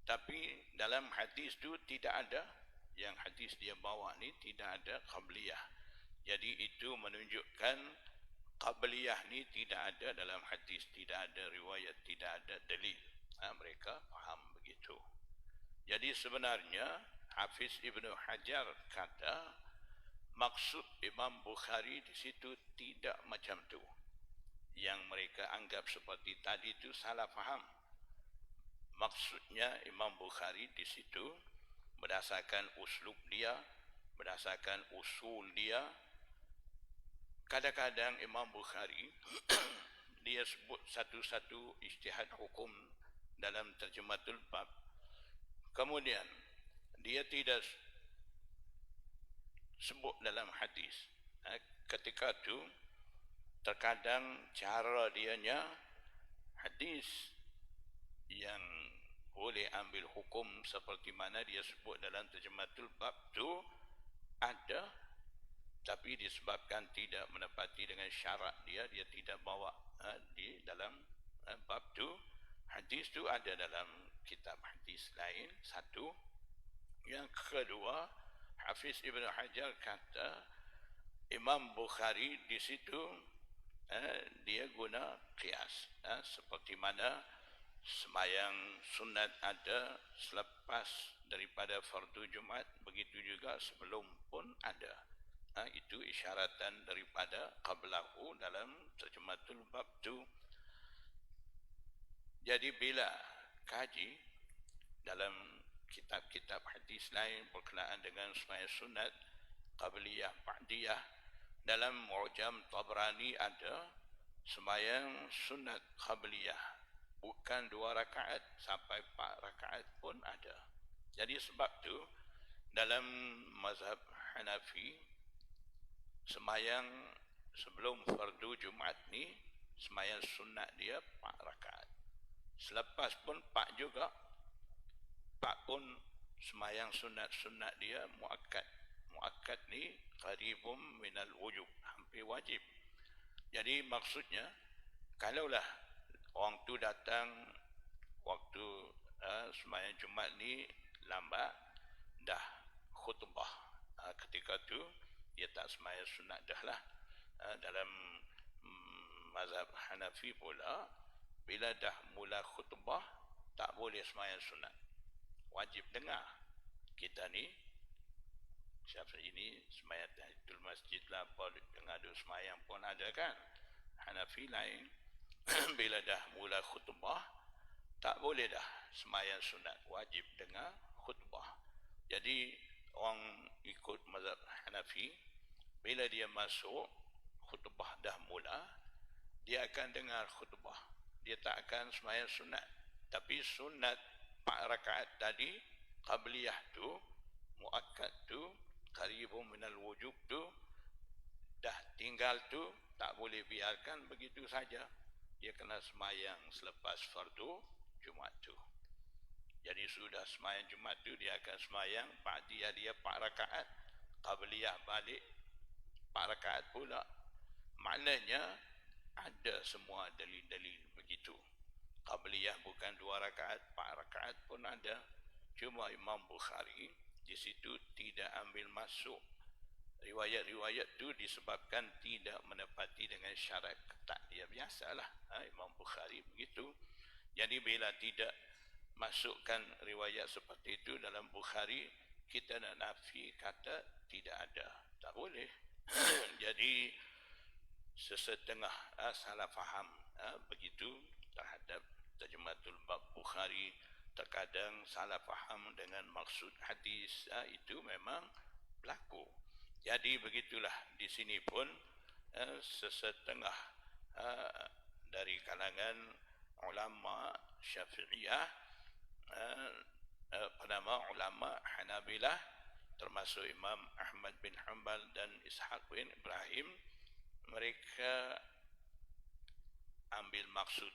tapi dalam hadis tu tidak ada, yang hadis dia bawa ni tidak ada qabliyah. Jadi itu menunjukkan qabliyah ni tidak ada dalam hadis, tidak ada riwayat, tidak ada dalil. Mereka faham begitu. Jadi sebenarnya Hafiz Ibnu Hajar kata maksud Imam Bukhari di situ tidak macam tu. Yang mereka anggap seperti tadi itu salah faham. Maksudnya Imam Bukhari di situ berdasarkan uslub dia, berdasarkan usul dia. Kadang-kadang Imam Bukhari dia sebut satu-satu ijtihad hukum dalam terjematul bab. Kemudian dia tidak sebut dalam hadis. Ketika itu terkadang cara dianya hadis yang boleh ambil hukum seperti mana dia sebut dalam terjematul bab tu ada, tapi disebabkan tidak menepati dengan syarat dia tidak bawa di dalam bab tu. Hadis tu ada dalam kitab hadis lain, satu. Yang kedua, Hafiz Ibn Hajar kata Imam Bukhari di situ dia guna qiyas, seperti mana sembahyang sunat ada selepas daripada fardu Jumaat, begitu juga sebelum pun ada. Itu isyaratan daripada qablahu dalam terjematul bab tu. Jadi bila kaji dalam kitab-kitab hadis lain berkenaan dengan sembahyang sunat qabliyah, ba'diyah, dalam Mu'jam Tabrani ada sembahyang sunat qabliyah bukan 2 rakaat sampai 4 rakaat pun ada. Jadi sebab tu dalam mazhab Hanafi sembahyang sebelum fardu Jumaat ni sembahyang sunat dia 4 rakaat. Selepas pun 4 juga. 4 pun sembahyang sunat-sunat dia muakkad. Muakkad ni qaribum minal wujub, hampir wajib. Jadi maksudnya kalaulah orang tu datang waktu sembahyang Jumaat ni lambat, dah khutbah, ketika tu dia tak sembahyang sunat dah lah. Dalam mazhab Hanafi pula, bila dah mula khutbah tak boleh sembahyang sunat, wajib dengar. Kita ni siapa ini sembahyang tahiyatul masjid lah, dengar duk sembahyang pun ada kan. Hanafi lain bila dah mula khutbah tak boleh dah sembahyang sunat, wajib dengar khutbah. Jadi orang ikut mazhab Hanafi, bila dia masuk khutbah dah mula, dia akan dengar khutbah, dia tak akan sembahyang sunat. Tapi sunat 4 rakaat tadi qabliyah tu, muakkad tu, qaribun minal wujub tu, dah tinggal tu, tak boleh biarkan begitu saja. Dia kena sembahyang selepas fardu Jumaat tu. Jadi sudah sembahyang Jumaat tu, dia akan sembahyang ba'diyah dia 4 rakaat, qabliyah balik 4 rakaat pula. Maknanya ada semua dalil-dalil begitu. Qabliyah bukan 2 rakaat, 4 rakaat pun ada. Cuma Imam Bukhari di situ tidak ambil masuk riwayat-riwayat tu disebabkan tidak menepati dengan syarat ketat dia. Biasalah Imam Bukhari begitu. Jadi bila tidak masukkan riwayat seperti itu dalam Bukhari, kita nak nafi kata tidak ada, tak boleh. Jadi sesetengah salah faham begitu terhadap terjematul bab Bukhari. Terkadang salah faham dengan maksud hadis, itu memang berlaku. Jadi begitulah di sini pun sesetengah dari kalangan ulama Syafi'iyah, ulama Hanabilah, termasuk Imam Ahmad bin Hanbal dan Ishaq bin Ibrahim, mereka ambil maksud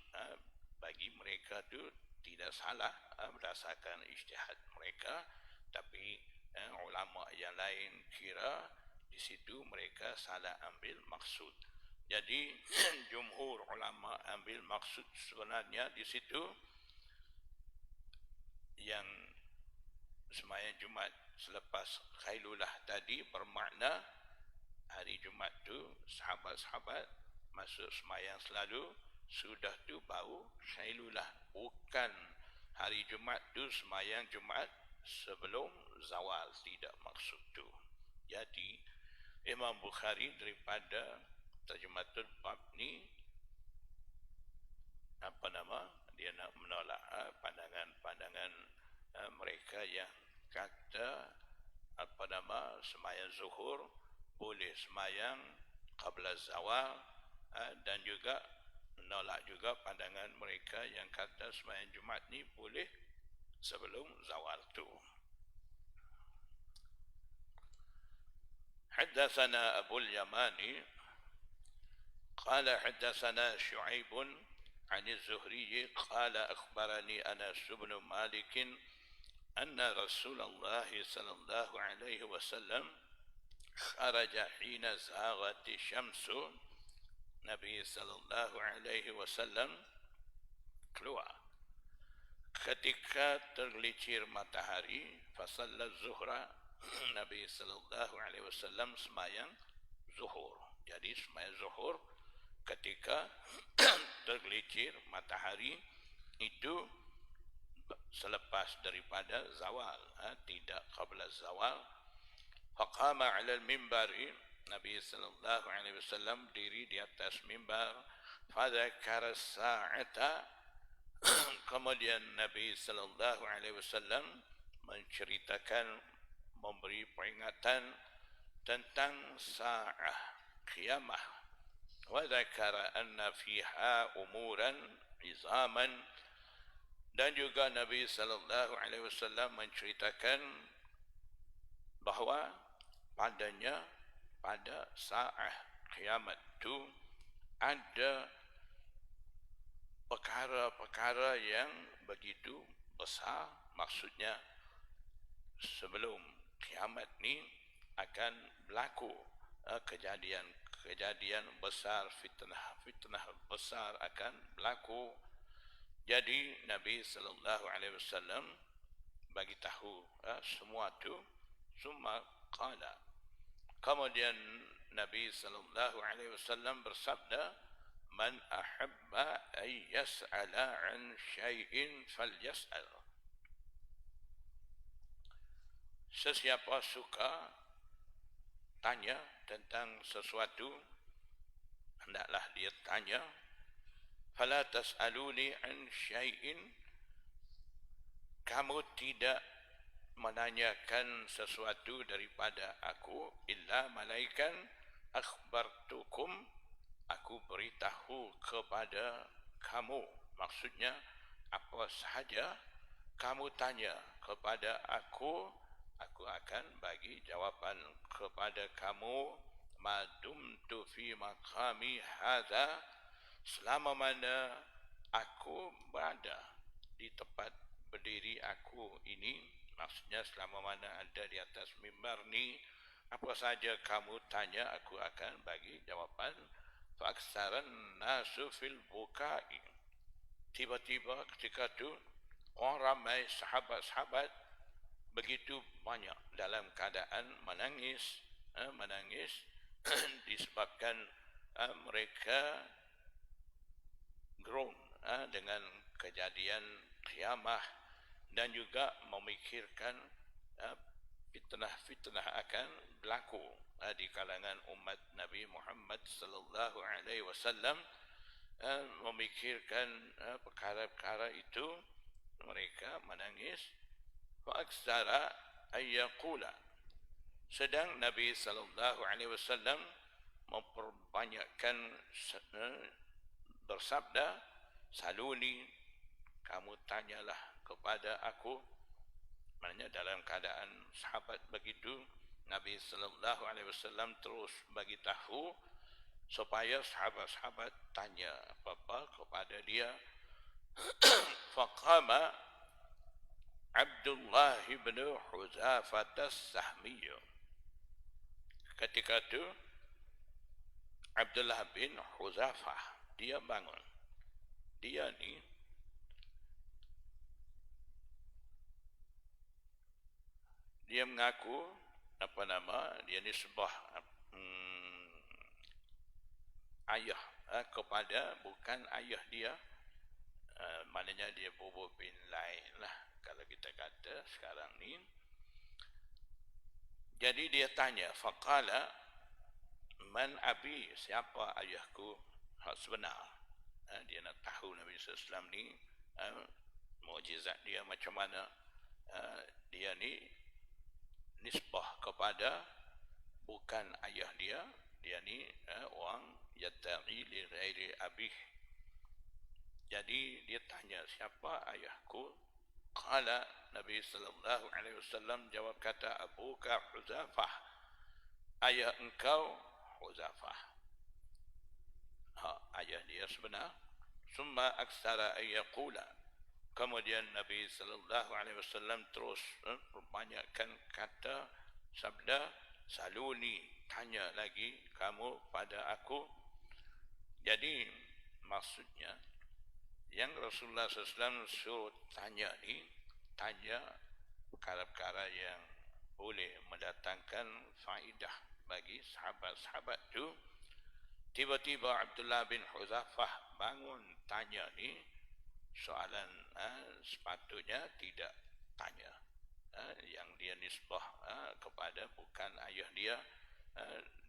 bagi mereka tu tidak salah berdasarkan ijtihad mereka, tapi ulama yang lain kira di situ mereka salah ambil maksud. Jadi jumhur ulama ambil maksud sebenarnya di situ yang sembahyang Jumaat selepas Khailulah tadi bermakna hari Jumaat tu sahabat-sahabat masuk sembahyang selalu, sudah tu baru Khailulah, bukan hari Jumaat tu sembahyang Jumaat sebelum zawal, tidak maksud tu. Jadi Imam Bukhari daripada Tarjumatul Bab ni dia nak menolak pandangan mereka yang kata sembahyang zuhur boleh sembahyang qabla zawal, dan juga menolak juga pandangan mereka yang kata sembahyang Jumaat ni boleh sebelum zawal tu. Haddatsana Abu al-Yamani qala haddatsana Syu'aib عن الزهري قال أخبرني أنس بن مالك أن رسول الله صلى الله عليه وسلم خرج حين زاغت الشمس. Nabi sallallahu alaihi wasallam keluar ketika tergelincir matahari. Fasalla zuhra, Nabi sallallahu alaihi wasallam sembahyang zuhur. Jadi sembahyang zuhur ketika tergelincir matahari itu selepas daripada zawal, tidak qabla zawal. Faqama 'ala al-minbari, Nabi sallallahu alaihi wasallam diri di atas mimbar. Fadzakara sa'ata, kemudian Nabi sallallahu alaihi wasallam menceritakan, memberi peringatan tentang sa'ah qiyamah. Wa dzakara anna fiha umuran izaman, dan juga Nabi sallallahu alaihi wasallam menceritakan bahawa padanya, pada sa'ah kiamat itu ada perkara-perkara yang begitu besar. Maksudnya sebelum kiamat ni akan berlaku kejadian besar, fitnah besar akan berlaku. Jadi Nabi sallallahu alaihi wasallam bagi tahu semua tu. Summa qala, kemudian Nabi sallallahu alaihi wasallam bersabda, man ahabba ay yas'ala an syai'in falyas'al. Sesiapa suka tanya tentang sesuatu, hendaklah dia tanya. Fala tas'aluni an syai'in, kamu tidak menanyakan sesuatu daripada aku, illa malaikan akhbartukum, aku beritahu kepada kamu. Maksudnya apa sahaja kamu tanya kepada aku akan bagi jawapan kepada kamu. Madumtu fi maqami hadza, selama mana aku berada di tempat berdiri aku ini. Maksudnya selama mana ada di atas mimbar ni, apa saja kamu tanya aku akan bagi jawapan. Faksaran nasu fil bukai, tiba-tiba ketika tu orang ramai sahabat-sahabat begitu banyak dalam keadaan menangis disebabkan mereka groan dengan kejadian kiamah, dan juga memikirkan fitnah akan berlaku di kalangan umat Nabi Muhammad sallallahu alaihi wasallam. Memikirkan perkara-perkara itu, mereka menangis. Wa aksara ayyaqula, sedang Nabi sallallahu alaihi wasallam memperbanyakkan bersabda, saluni, kamu tanyalah kepada aku. Maknanya dalam keadaan sahabat begitu, Nabi sallallahu alaihi wasallam terus bagi tahu supaya sahabat-sahabat tanya apa-apa kepada dia. faqama Abdullah bin Huzafah as-Sahmi. Ketika itu Abdullah bin Huzafah dia bangun. Dia ni dia mengaku dia ni sebuah ayah kepada bukan ayah dia, maknanya dia bubur bin lain lah kalau kita kata sekarang ni. Jadi dia tanya, faqala man abi, siapa ayahku hak sebenar. Dia nak tahu Nabi SAW ni mukjizat dia macam mana. Dia ni nisbah kepada bukan ayah dia. Dia ni orang yatta'i li ghairi abih. Jadi dia tanya, siapa ayahku? Qala, Nabi sallallahu alaihi wasallam jawab kata, abuka Huzafah, ayah engkau Huzafah. Ayah dia sebenar. Summa aksara ayyaqula, kemudian Nabi sallallahu alaihi wasallam terus perbanyakkan kata sabda, saluni, tanya lagi kamu pada aku. Jadi maksudnya yang Rasulullah SAW suruh tanya ni, tanya perkara-perkara yang boleh mendatangkan faedah bagi sahabat-sahabat tu. Tiba-tiba Abdullah bin Huzafah bangun tanya ni soalan sepatutnya tidak tanya, yang dia nisbah kepada bukan ayah dia.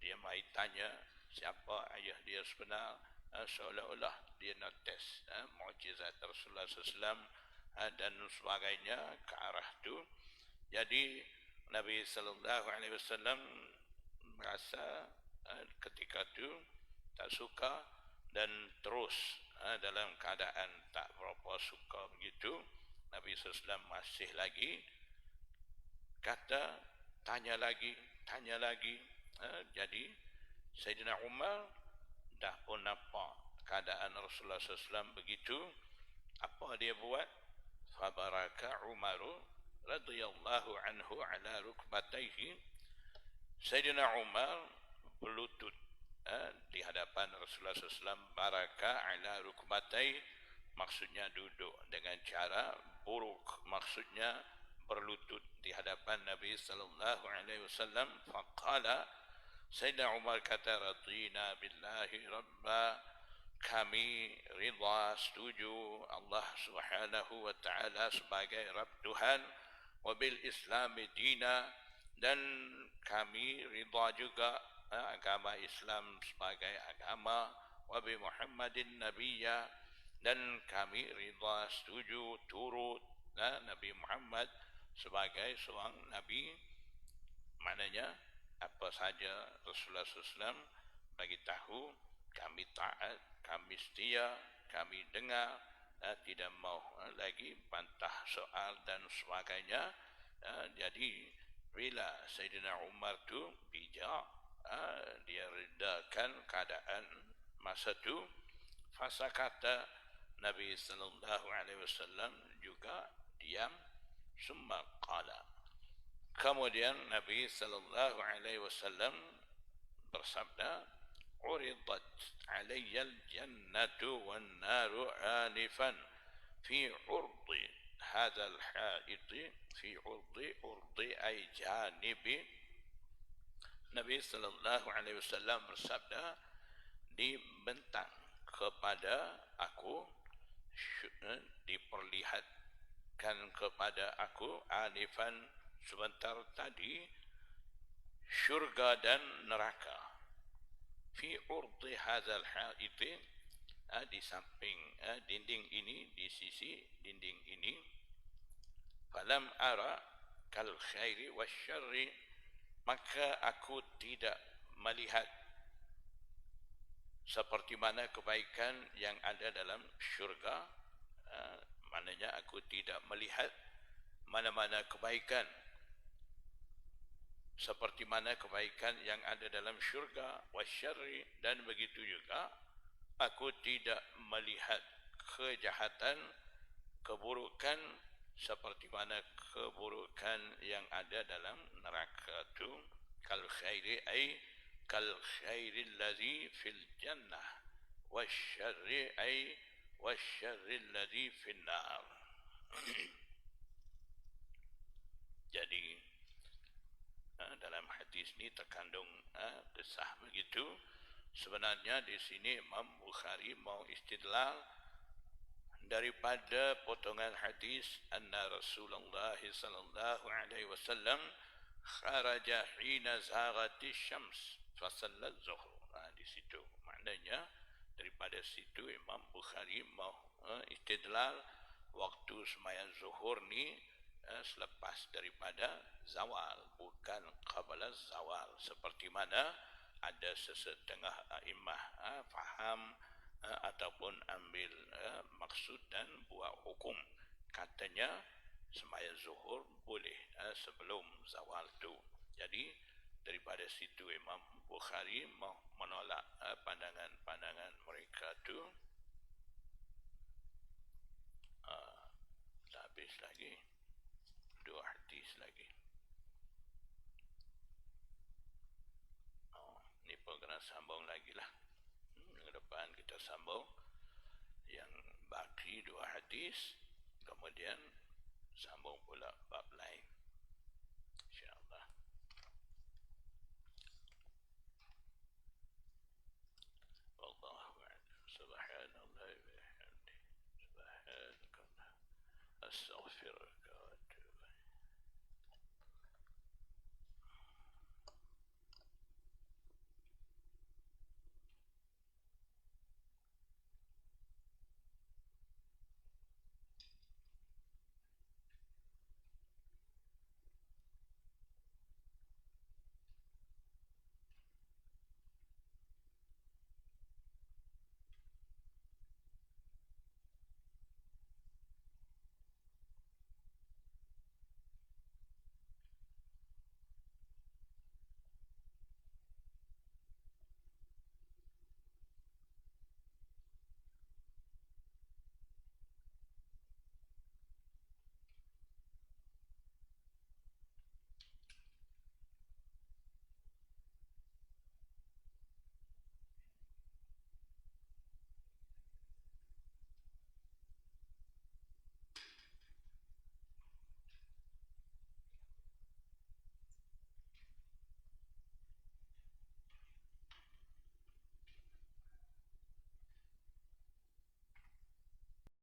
Dia mai tanya siapa ayah dia sebenar, seolah-olah dia nak test mukjizat Rasulullah SAW dan sebagainya ke arah tu. Jadi Nabi SAW merasa ketika tu tak suka dan terus dalam keadaan tak berapa suka begitu. Nabi SAW masih lagi kata, tanya lagi. Jadi Sayyidina Umar dah pun nampak keadaan Rasulullah SAW begitu. Apa dia buat? Fabaraka Umaru radhiyallahu anhu ala rukbatayhi. Sayyidina Umar berlutut di hadapan Rasulullah SAW. Baraka ala rukbatayhi maksudnya duduk dengan cara buruk, maksudnya berlutut di hadapan Nabi sallallahu alaihi wasallam. Faqala, Sayyidina Umar kata, radina billahi rabba, kami ridha, setuju Allah Subhanahu wa taala sebagai Rabb Tuhan, wa bil Islam dina, dan kami ridha juga agama Islam sebagai agama, wa bi Muhammadin nabiyya, dan kami ridha, setuju, turut Nabi Muhammad sebagai seorang nabi. Maknanya apa saja Rasulullah SAW bagi tahu, kami taat, kami setia, kami dengar, tidak mau lagi bantah soal dan sebagainya. Jadi bila Sayyidina Umar tu bijak, dia redakan keadaan masa tu. Fasa kata Nabi sallallahu alaihi wasallam juga diam. Summa qala, kemudian Nabi sallallahu alaihi wasallam bersabda, uridat alayya al-jannatu wan-naru anifan fi urdi hadha al-ha'it, fi urdi ay janibi. Nabi sallallahu alaihi wasallam bersabda, dibentang kepada aku, diperlihatkan kepada aku, anifan sebentar tadi, syurga dan neraka. Fi urdi hadzal ha'it, di samping dinding ini, di sisi dinding ini. Falam ara kal khairi wasyarri, maka aku tidak melihat seperti mana kebaikan yang ada dalam syurga. Maknanya aku tidak melihat mana-mana kebaikan seperti mana kebaikan yang ada dalam syurga, wasyarri, dan begitu juga aku tidak melihat kejahatan, keburukan seperti mana keburukan yang ada dalam neraka itu. Kal khairi ay kal khairi alladhi fil jannah wasyarri ay wasyarri alladhi fin nar. Jadi dalam hadis ini terkandung kisah begitu. Sebenarnya di sini Imam Bukhari mau istidlal daripada potongan hadis anna Rasulullah sallallahu alaihi wasallam kharaja hina zaghatis syams fa sallat zuhur. Di situ maknanya daripada situ Imam Bukhari mau istidlal waktu sembahyang zuhur ni selepas daripada zawal, bukan qabla zawal, seperti mana ada sesetengah imam faham ataupun ambil maksud dan buat hukum. Katanya sembahyang zuhur boleh sebelum zawal tu. Jadi daripada situ Imam Bukhari menolak pandangan-pandangan mereka tu. Habis lagi 2 hadis lagi. Ni pun kena sambung lagi lah. Minggu depan kita sambung yang baki 2 hadis, kemudian sambung pula bab lain.